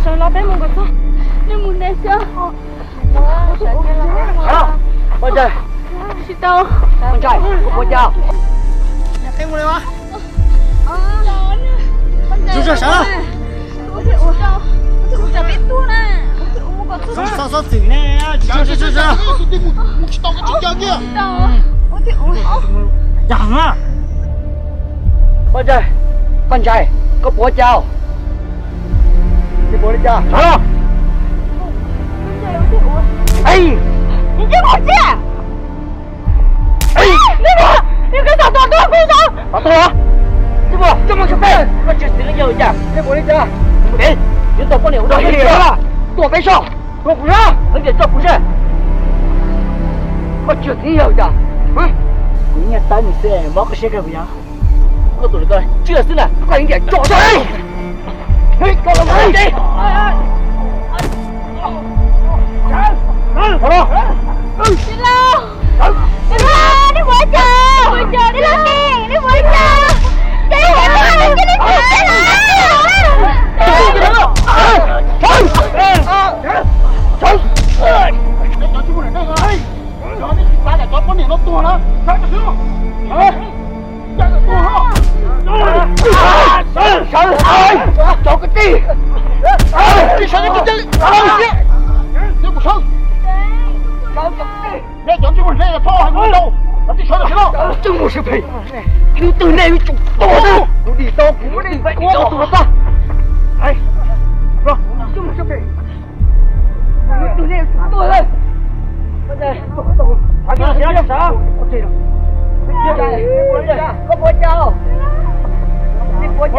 小老板们个走，你们那些。好，放这。是的。放这，我叫。黑木的吗？就这啥？我这边多呢。少嘴呢，这。养啊！放这，có bố chào. Đi bố đi cha. Sao? Ê! 你这我这！哎，你给他打多回头！打多啊！这么准备，我就死了有家。đi bố đi cha. 不给，你躲不了，我给你了。躲没上，躲不上，而且这不是。我就死有家。你也打你噻，毛个谁个不样？我走了个，这是呢，快一点抓上来！嘿，搞了我给！好了，你老，你我走，你老弟，你我走，给我给你跑找个地！你上来这里！你不上！找个地！那讲这会儿那个跑还没到，那这上来了！真不是赔！你对那一种多的，不理刀不理白，你找多大？哎，是吧？真不是赔！你对那一种多的，现在还给谁让啥？我这个，我不叫，你不叫。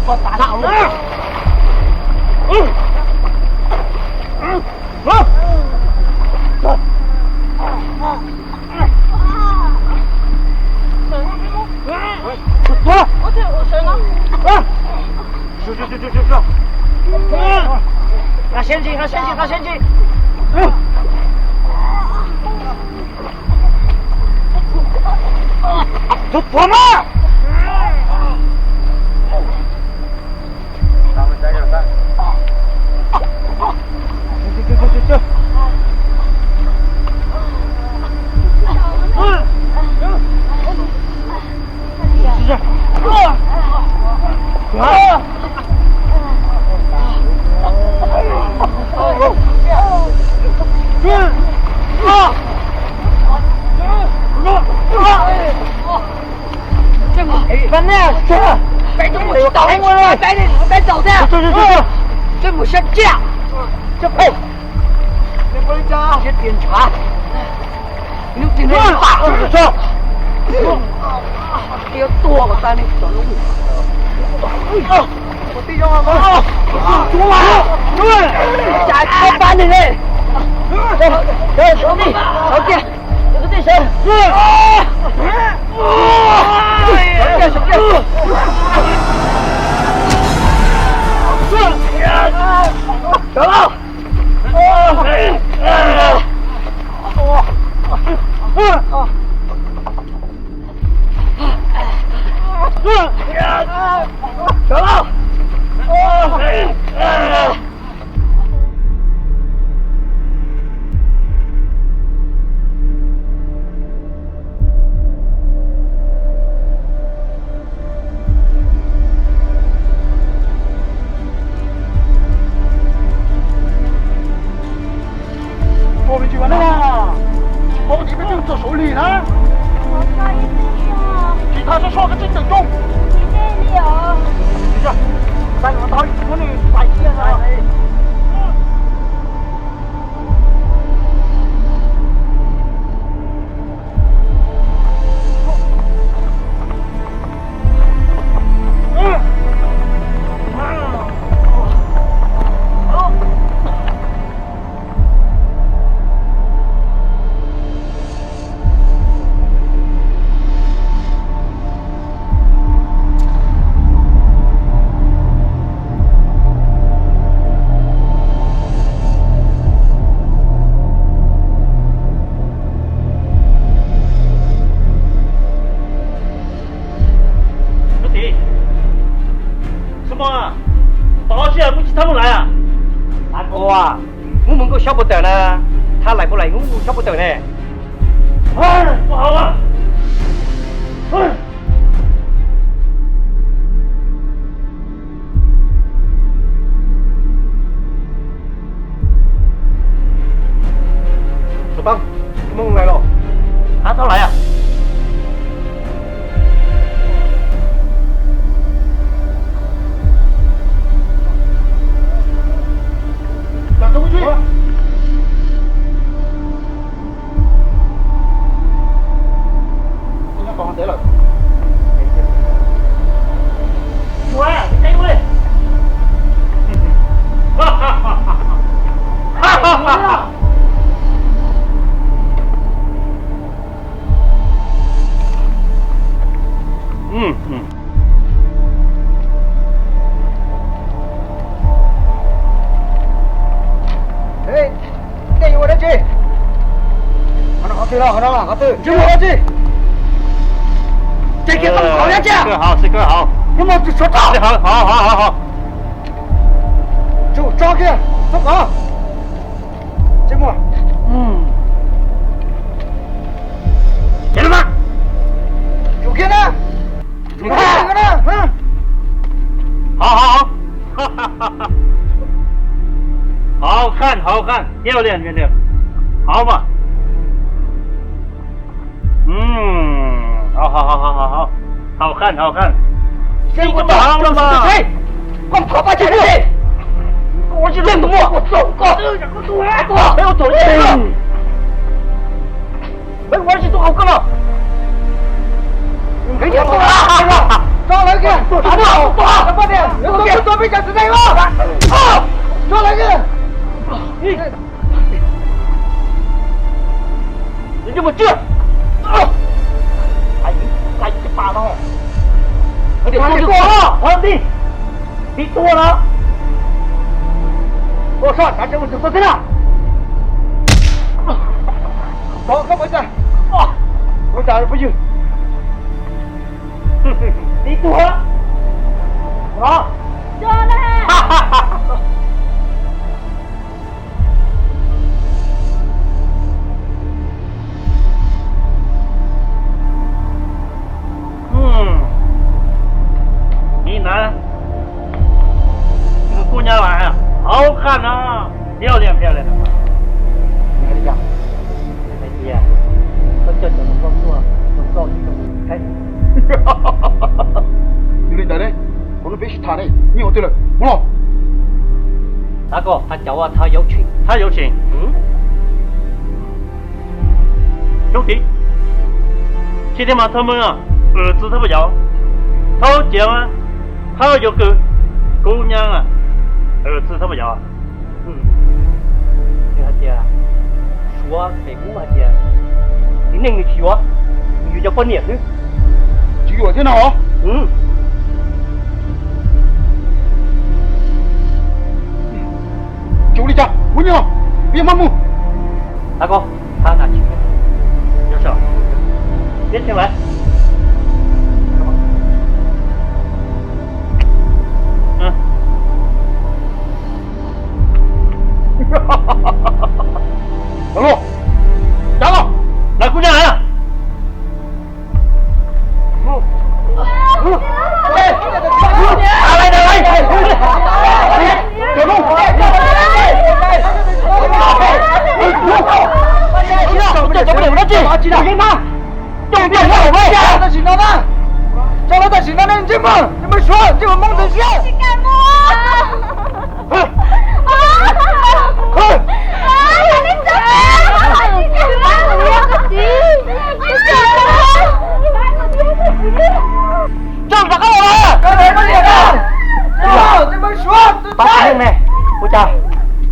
我打他了！拿先进，拿先进，拿先进！这多嘛！咱们再让咱。去。是。这不像架，这配。你回家先点茶。你今天大事上，你要多我带你走路。我弟兄们，出来！对，下车班的人。对，兄弟，小弟，这个对手。小弟。走了。走了。我们去玩了，我们这边就做手里呢。我可以这样。其他是说个真正中。你这里哦。是，在我到我们摆线了。我们个晓不得呢，他来不来我晓不得呢。哎，不好啊！哎，小邦，怎么来了？他早来啊？等东西。今天搞上得了。喂，你等会。哈哈哈哈！哈哈哈哈！哎，带我来去。好对了，好了，好对，跟我来去。这个怎么好呀？这好，这个好。有没有说到？好。就抓开，走好。这么，给了吗？就给呢。你看这个呢，好，哈哈哈哈。好看，漂亮，好嘛。好看。这不好了吗？嘿，快把钱去！我去认我，我走过。没有走这个。没关系，做好个了。没钱不了，抓来个，打掉，打快点，有左边讲是这个。抓来个。你这么倔，还一把刀，我得多了，皇帝，你多了，我上咱这我就不跟了，走，干嘛去？我打的不行，你多了，啊，做了。哈哈哈。你呢？这个姑娘来啊，好看啊，漂亮的。你看这样，哎呀，我这怎么告诉你开？有人在呢，我们必须谈呢。哥，他叫我他有情。他有情。兄弟，今天嘛，他们啊，儿子他不要，他讲啊，他有个姑娘啊，儿子他不要啊。他讲，说给姑妈讲，你那个去哇，你就叫半年呢。几个天哪哦？就你家，姑娘，别盲目。大哥，他拿去。有事啊？别进来。小路，站了，来，姑娘来了。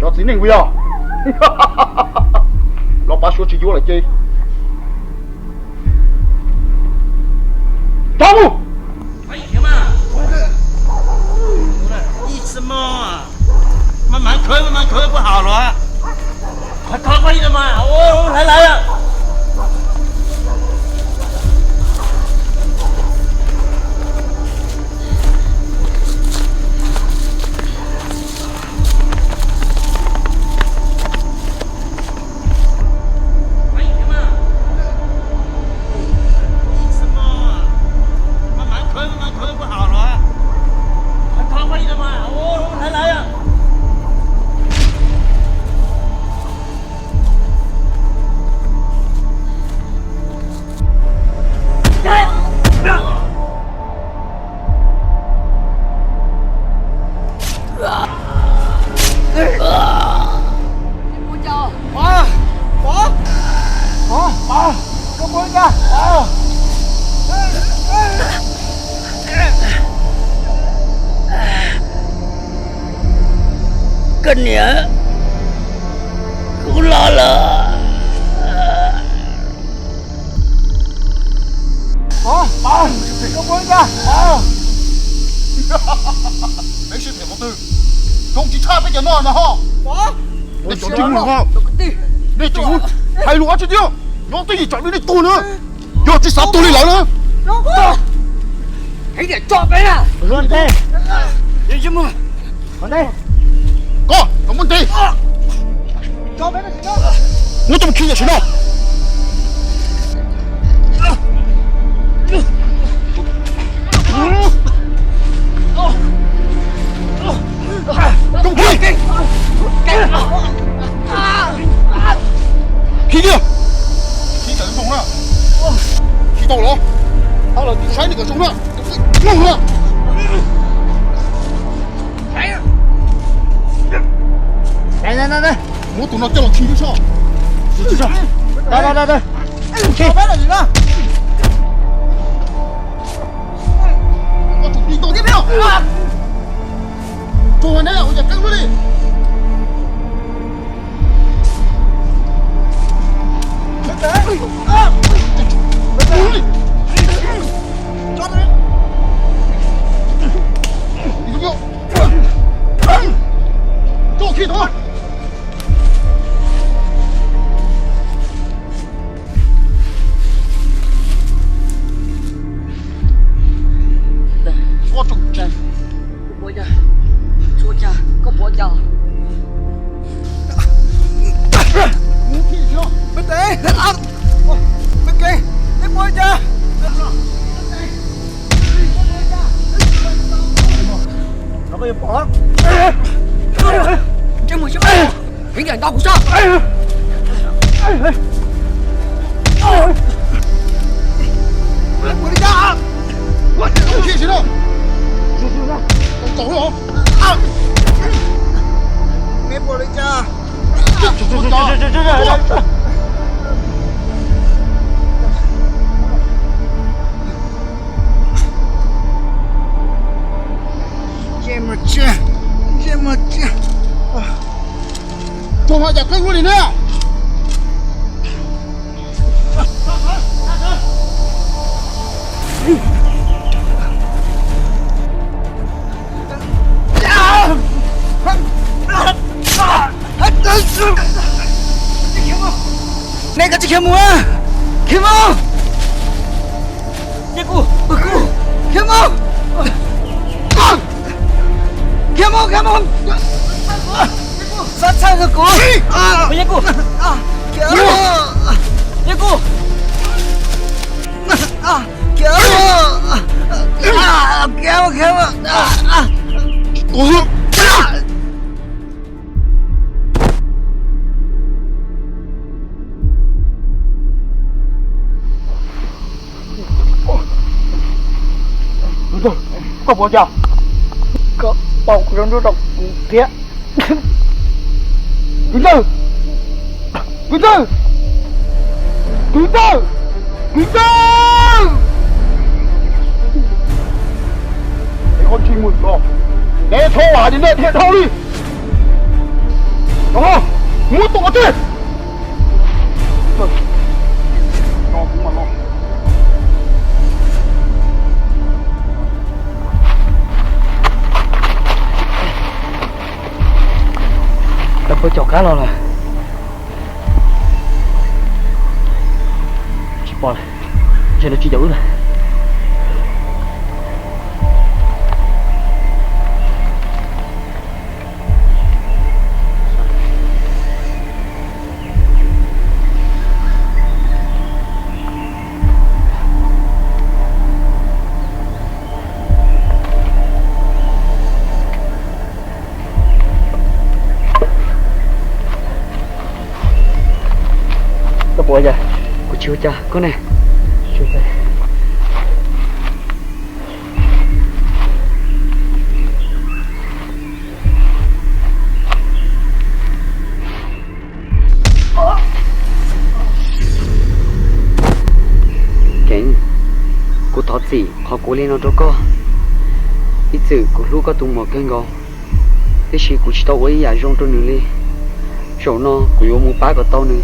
要自己领不要？老爸说起我来接。张木。哎呀妈！你什么啊？慢慢咳不好了，快一点嘛！我来了。跟你哭老了。爸，这个不应该。没事，铁毛队，总之差别点那呢哈。你讲英文哈？你政府係攞住啲，我對你賺你多呢，要至少多你來呢。起點作俾啊！皇帝，你什麼？皇帝，哥，有問題？作俾你先啦。我怎麼傾入去呢？中氣！氣掉！氣怎中了？氣到了，到了第三那個中了，中了！來！我懂了，叫我氣就上，就上！來！氣！我準備到啲票。做完了，我就跟住你。抓住！你给我，给我开头！我中针。我家。说家，个婆家。你听清，没得啊！没给，你婆家。那个有绑。这么小，平点打不上。我的家，我都听清了。走了啊！没玻璃架。这么近，多花点，快过来呢！那个铁木啊，铁木，铁木，铁木，铁木，铁木，三个狗啊，铁木啊，铁木，铁木啊，铁木啊，铁木啊，我。快回家！个保护人这种别，滚蛋！滚蛋！滚蛋！滚蛋！你看清门咯，你错话你那铁头里，然后我躲去。让我们咯。Tôi chọc cá lo rồi. Chị bỏ này. Giờ nó chỉ giữ rồi. Bộ giờ, cô chiếu cha, cô này, chiếu đây. Cảnh, cô thọ gì, họ cố lên nó đâu có. Ít giờ cô lúc có tung một cái ngò, cái gì cô chỉ tao ấy giả rong trong nửa đi, rồi nó cô yêu mua bá của tao nữa.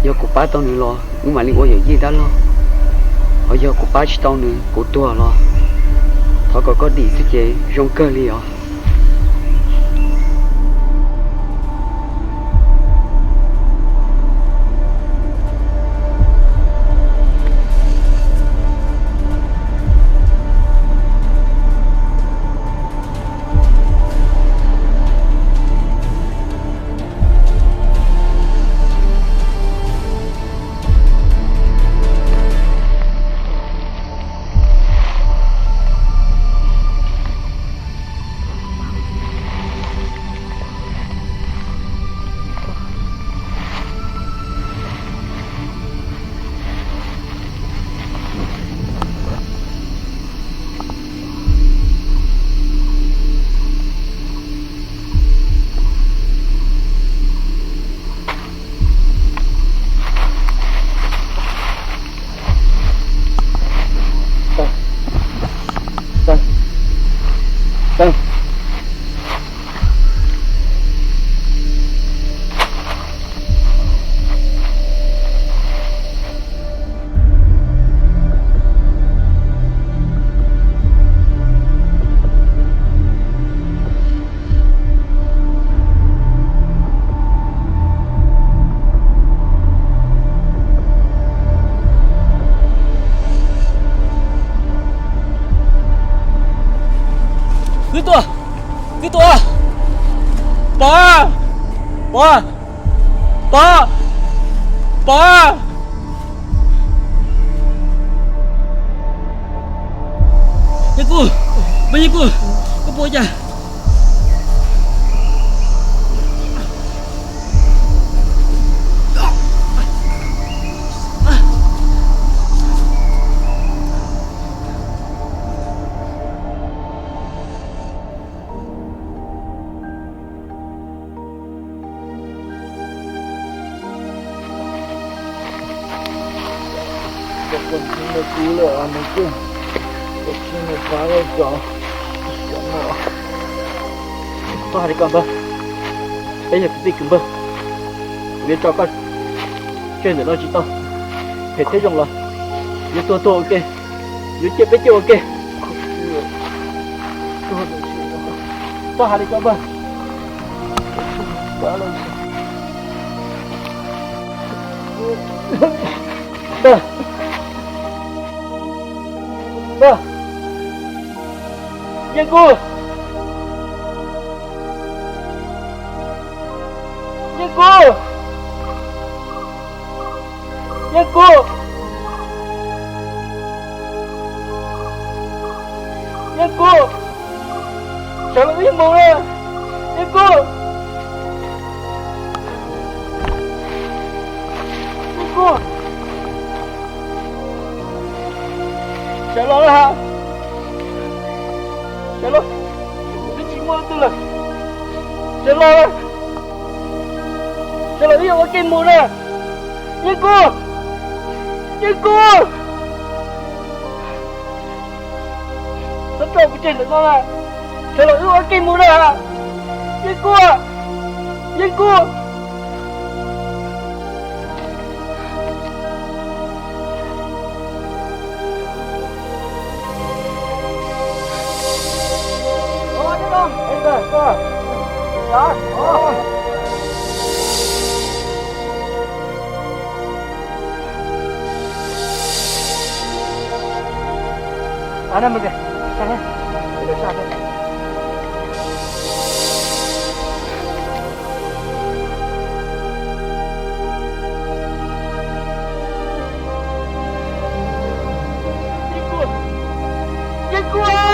Giờ cô bá tao nữa lo, nhưng mà liên quan gì đó lo. Ở giờ cô bá chỉ tao nữa, cô tua lo. Thọ có đi sẽ chế rong cơ li à. Đây. Cái tua bỏ cái cô bố cha 我听了哭了啊，没劲，我听了发了烧，什么？tôi hay đi cầm bơ, bây giờ cái cầm bơ, biết cho con, chuyện nữa nó chỉ tao, hết thế trong là, biết tôi ok, biết chết biết chưa ok, tôi hay đi cầm bơ, quá lâu, bơ, bơ, yên cô. Cô, nha cô, nha cô, sao lại biết mù nè, nha cô, nha cô, sao lo đó hả, sao lo, cái chuyện mua tôi là, sao lo đó. Sao lại biết ở cái mù nè, nha cô, nha cô, rất trâu cái chuyện nữa con à, sao lại biết ở cái mù nè, nha cô, nha cô, thế không, đây rồi, đó, đó. Ana mày kìa, sang đây, để sang đây. Đi cua,